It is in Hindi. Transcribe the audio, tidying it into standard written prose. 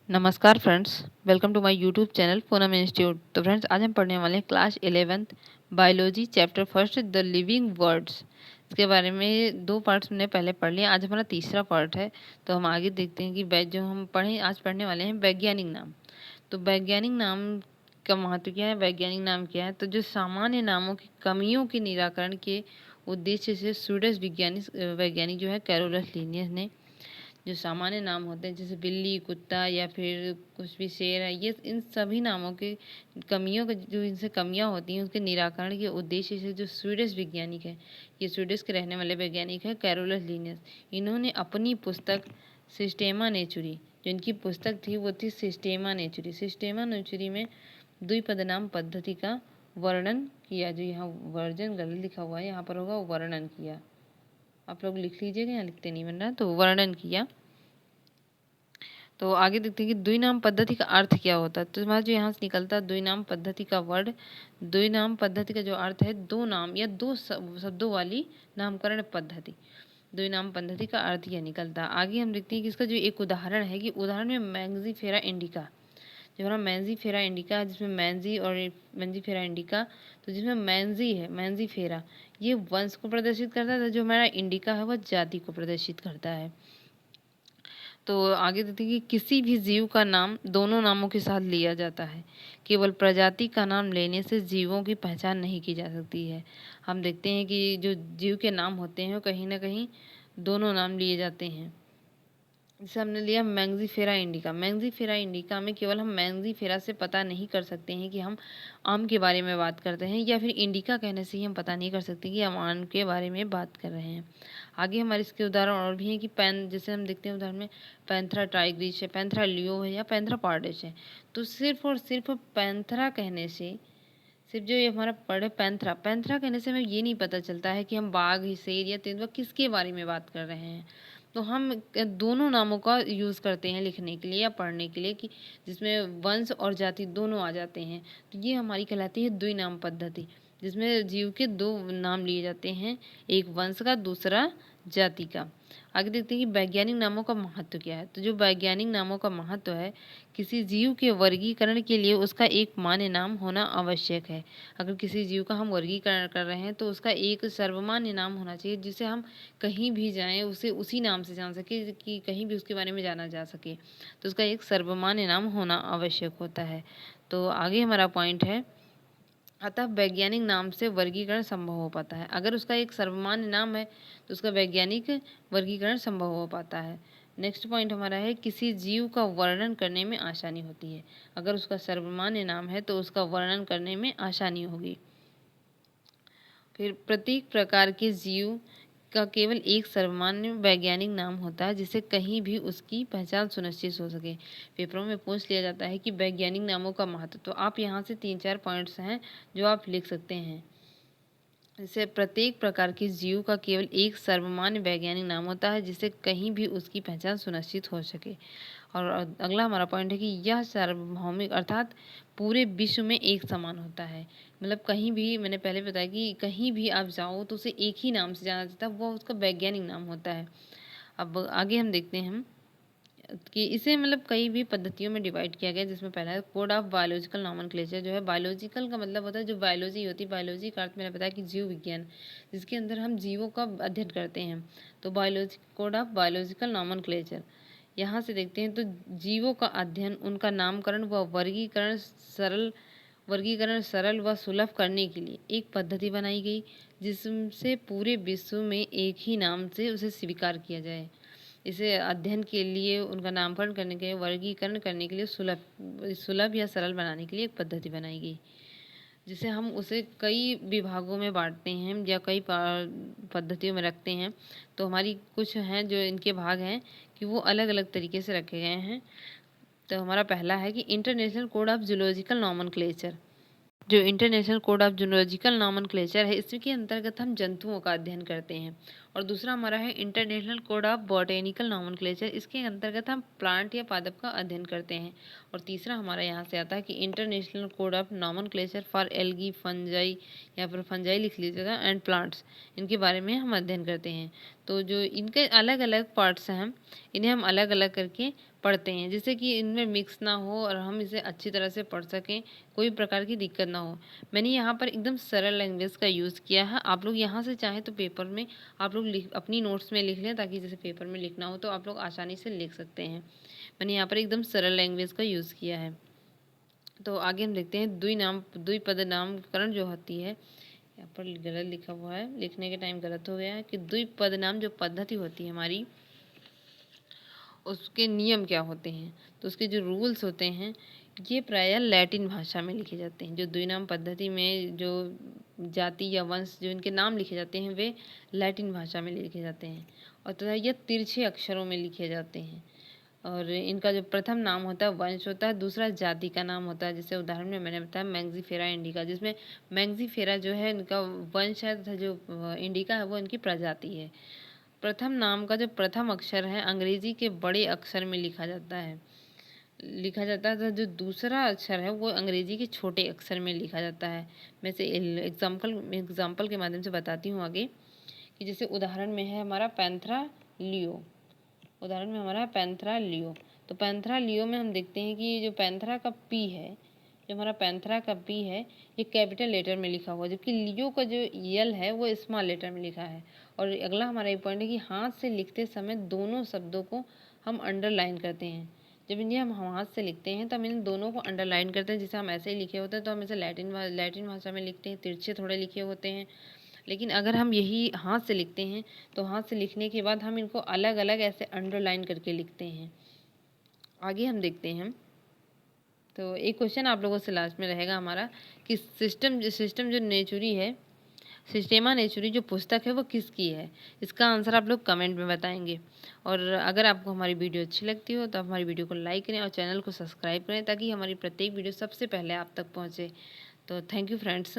नमस्कार friends, welcome to my YouTube channel Poonam institute. तो फ्रेंड्स, आज हम पढ़ने वाले हैं class 11th biology chapter first the living words. इसके बारे में दो पार्ट्स हमने पहले पढ़ लिया, आज हमारा तीसरा पार्ट है। तो हम आगे देखते हैं कि जो हम आज पढ़ने वाले हैं वैज्ञानिक नाम। तो वैज्ञानिक नाम का महत्व क्या है, वैज्ञानिक नाम क्या है। तो जो सामान्य नामों की कमियों के निराकरण के उद्देश्य से स्वीडिश वैज्ञानिक जो है कैरोलस लिनियस ने जो सामान्य नाम होते हैं, जैसे बिल्ली, कुत्ता या फिर कुछ भी शेर है, ये इन सभी नामों की कमियों का जो इनसे कमियां होती हैं उसके निराकरण के उद्देश्य से जो स्वीडिश वैज्ञानिक है, ये स्वीडिश के रहने वाले वैज्ञानिक है कैरोलस लिनियस। इन्होंने अपनी पुस्तक सिस्टेमा नेचुरी, जो इनकी पुस्तक थी वो थी सिस्टेमा नेचुरी। सिस्टेमा नेचुरी में द्विपदनाम पद्धति का वर्णन किया। जो यहाँ वर्जन गलत लिखा हुआ है, यहाँ पर होगा वर्णन किया। आप लोग लिख लीजिएगा, यहाँ लिखते नहीं बन रहा। तो वर्णन किया। तो आगे देखते हैं कि द्विनाम पद्धति का अर्थ क्या होता है। तो हमारा जो यहाँ से निकलता है द्विनाम पद्धति का वर्ड, द्विनाम पद्धति का जो अर्थ है दो नाम या दो शब्दों वाली नामकरण पद्धति। द्विनाम पद्धति का अर्थ यह निकलता है। आगे हम देखते हैं कि इसका जो एक उदाहरण है, कि उदाहरण में मैंजीफेरा इंडिका, जो हमारा मैंजीफेरा इंडिका है, जिसमें मैंजी और मैंजीफेरा इंडिका, तो जिसमें मैंजी है, मैंजीफेरा, ये वंश को प्रदर्शित करता है, तो जो हमारा इंडिका है वह जाति को प्रदर्शित करता है। तो आगे देखते हैं कि किसी भी जीव का नाम दोनों नामों के साथ लिया जाता है। केवल प्रजाति का नाम लेने से जीवों की पहचान नहीं की जा सकती है। हम देखते हैं कि जो जीव के नाम होते हैं वो कहीं ना कहीं दोनों नाम लिए जाते हैं। जैसे हमने लिया मैंजीफेरा इंडिका। मैंजीफेरा इंडिका में केवल हम मैंजीफेरा से पता नहीं कर सकते हैं कि हम आम के बारे में बात करते हैं, या फिर इंडिका कहने से ही हम पता नहीं कर सकते कि हम आम के बारे में बात कर रहे हैं। आगे हमारे इसके उदाहरण और भी हैं कि जैसे हम देखते हैं उदाहरण में पैंथरा टाइग्रिस है, पैंथरा लियो है या पैंथरा पार्डिस है। तो सिर्फ और सिर्फ पैंथरा कहने से, सिर्फ जो ये हमारा पढ़े पैंथरा, पैंथरा कहने से हमें ये नहीं पता चलता है कि हम बाघ, शेर या तेंदुआ किसके बारे में बात कर रहे हैं। तो हम दोनों नामों का यूज़ करते हैं लिखने के लिए या पढ़ने के लिए, कि जिसमें वंश और जाति दोनों आ जाते हैं। तो ये हमारी कहलाती है द्विनाम पद्धति, जिसमें जीव के दो नाम लिए जाते हैं, एक वंश का, दूसरा जाति का। आगे देखते हैं कि वैज्ञानिक नामों का महत्व क्या है। तो जो वैज्ञानिक नामों का महत्व है, किसी जीव के वर्गीकरण के लिए उसका एक मान्य नाम होना आवश्यक है। अगर किसी जीव का हम वर्गीकरण कर रहे हैं तो उसका एक सर्वमान्य नाम होना चाहिए, जिसे हम कहीं भी जाएं उसे उसी नाम से जान सके, कि कहीं भी उसके बारे में जाना जा सके। तो उसका एक सर्वमान्य नाम होना आवश्यक होता है। तो आगे हमारा पॉइंट है, अतः वैज्ञानिक नाम से वर्गीकरण संभव हो पाता है। अगर उसका एक सर्वमान्य नाम है तो उसका वैज्ञानिक वर्गीकरण संभव हो पाता है। नेक्स्ट पॉइंट हमारा है, किसी जीव का वर्णन करने में आसानी होती है। अगर उसका सर्वमान्य नाम है तो उसका वर्णन करने में आसानी होगी। फिर प्रत्येक प्रकार के जीव का केवल एक सर्वमान्य वैज्ञानिक नाम होता है, जिससे कहीं भी उसकी पहचान सुनिश्चित हो सके। पेपरों में पूछ लिया जाता है कि वैज्ञानिक नामों का महत्व। तो आप यहाँ से 3-4 पॉइंट्स हैं जो आप लिख सकते हैं। जैसे प्रत्येक प्रकार के जीव का केवल एक सर्वमान्य वैज्ञानिक नाम होता है, जिससे कहीं भी उसकी पहचान सुनिश्चित हो सके। और अगला हमारा पॉइंट है कि यह सार्वभौमिक, अर्थात पूरे विश्व में एक समान होता है। मतलब कहीं भी, मैंने पहले बताया कि कहीं भी आप जाओ तो उसे एक ही नाम से जाना जाता है, वो उसका वैज्ञानिक नाम होता है। अब आगे हम देखते हैं कि इसे मतलब कई भी पद्धतियों में डिवाइड किया गया, जिसमें पहला है कोड ऑफ बायोलॉजिकल नॉमेनक्लेचर। जो है बायोलॉजिकल का मतलब होता है जो बायोलॉजी होती है, बायोलॉजी का अर्थ मैंने बताया कि जीव विज्ञान, जिसके अंदर हम जीवों का अध्ययन करते हैं। तो biology, code of biological nomenclature, यहाँ से देखते हैं तो जीवों का अध्ययन, उनका नामकरण व वर्गीकरण सरल व सुलभ करने के लिए एक पद्धति बनाई गई, जिससे पूरे विश्व में एक ही नाम से उसे स्वीकार किया जाए। इसे अध्ययन के लिए, उनका नामकरण करने के लिए, वर्गीकरण करने के लिए, सुलभ या सरल बनाने के लिए एक पद्धति बनाई गई, जिसे हम उसे कई विभागों में बांटते हैं या कई पद्धतियों में रखते हैं। तो हमारी कुछ हैं जो इनके भाग हैं कि वो अलग अलग तरीके से रखे गए हैं। तो हमारा पहला है कि international code of zoological nomenclature. जो international code of zoological nomenclature है, इसके अंतर्गत हम जंतुओं का अध्ययन करते हैं। और दूसरा हमारा है international code of botanical nomenclature, इसके अंतर्गत हम प्लांट या पादप का अध्ययन करते हैं। और तीसरा हमारा यहाँ से आता है कि international code of nomenclature for algae, fungi, या फिर फंजाई लिख लीजिएगा, एंड प्लांट्स, इनके बारे में हम अध्ययन करते हैं। तो जो इनके अलग अलग पार्ट्स हैं, इन्हें हम अलग अलग करके पढ़ते हैं, जिससे कि इनमें मिक्स ना हो और हम इसे अच्छी तरह से पढ़ सकें, कोई प्रकार की दिक्कत ना हो। मैंने यहाँ पर एकदम सरल लैंग्वेज का यूज़ किया है। आप लोग यहाँ से चाहें तो पेपर में आप लोग अपनी नोट्स में लिख लें, ताकि जैसे पेपर में लिखना हो तो आप लोग आसानी से लिख सकते हैं। मैंने यहाँ पर एकदम सरल लैंग्वेज का यूज़ किया है। तो आगे हम देखते हैं द्विपद नामकरण जो होती है। यहाँ पर गलत लिखा हुआ है, लिखने के टाइम गलत हो गया है कि द्विपद नाम जो पद्धति होती है हमारी, उसके नियम क्या होते हैं। तो उसके जो रूल्स होते हैं ये प्रायः लैटिन भाषा में लिखे जाते हैं। जो द्विनाम पद्धति में जो जाति या वंश जो इनके नाम लिखे जाते हैं वे लैटिन भाषा में लिखे जाते हैं, और तथा यह तिरछे अक्षरों में लिखे जाते हैं। और इनका जो प्रथम नाम होता है वंश होता है, दूसरा जाति का नाम होता है। जैसे उदाहरण में मैंने बताया मैंगजीफेरा इंडिका, जिसमें मैंगजीफेरा जो है इनका वंश है तथा जो इंडिका है वो इनकी प्रजाति है। प्रथम नाम का जो प्रथम अक्षर है अंग्रेजी के बड़े अक्षर में लिखा जाता है, तो जो दूसरा अक्षर है वो अंग्रेजी के छोटे अक्षर में लिखा जाता है। मैं से एग्जाम्पल के माध्यम से बताती हूँ आगे, कि जैसे उदाहरण में है हमारा पैंथरा लियो। उदाहरण में हमारा पैंथरा लियो, तो पैंथरा लियो में हम देखते हैं कि जो पैंथरा का पी है, जो हमारा पैंथरा का पी है ये कैपिटल लेटर में लिखा हुआ है, जबकि लियो का जो यल है वो स्मॉल लेटर में लिखा है। और अगला हमारा ये पॉइंट है कि हाथ से लिखते समय दोनों शब्दों को हम अंडरलाइन करते हैं। जब इन्हें हम हाथ से लिखते हैं तो हम इन दोनों को अंडरलाइन करते हैं। जैसे हम ऐसे ही लिखे होते हैं तो हम इसे लैटिन भाषा में लिखते हैं, तिरछे थोड़े लिखे होते हैं। लेकिन अगर हम यही हाथ से लिखते हैं तो हाथ से लिखने के बाद हम इनको अलग अलग ऐसे अंडरलाइन करके लिखते हैं। आगे हम देखते हैं। तो एक क्वेश्चन आप लोगों से लास्ट में रहेगा हमारा कि सिस्टम जो नेचुरी है, सिस्टेमा नेचुरी जो पुस्तक है वो किसकी है। इसका आंसर आप लोग कमेंट में बताएंगे। और अगर आपको हमारी वीडियो अच्छी लगती हो तो आप हमारी वीडियो को लाइक करें और चैनल को सब्सक्राइब करें, ताकि हमारी प्रत्येक वीडियो सबसे पहले आप तक पहुँचे। तो थैंक यू फ्रेंड्स।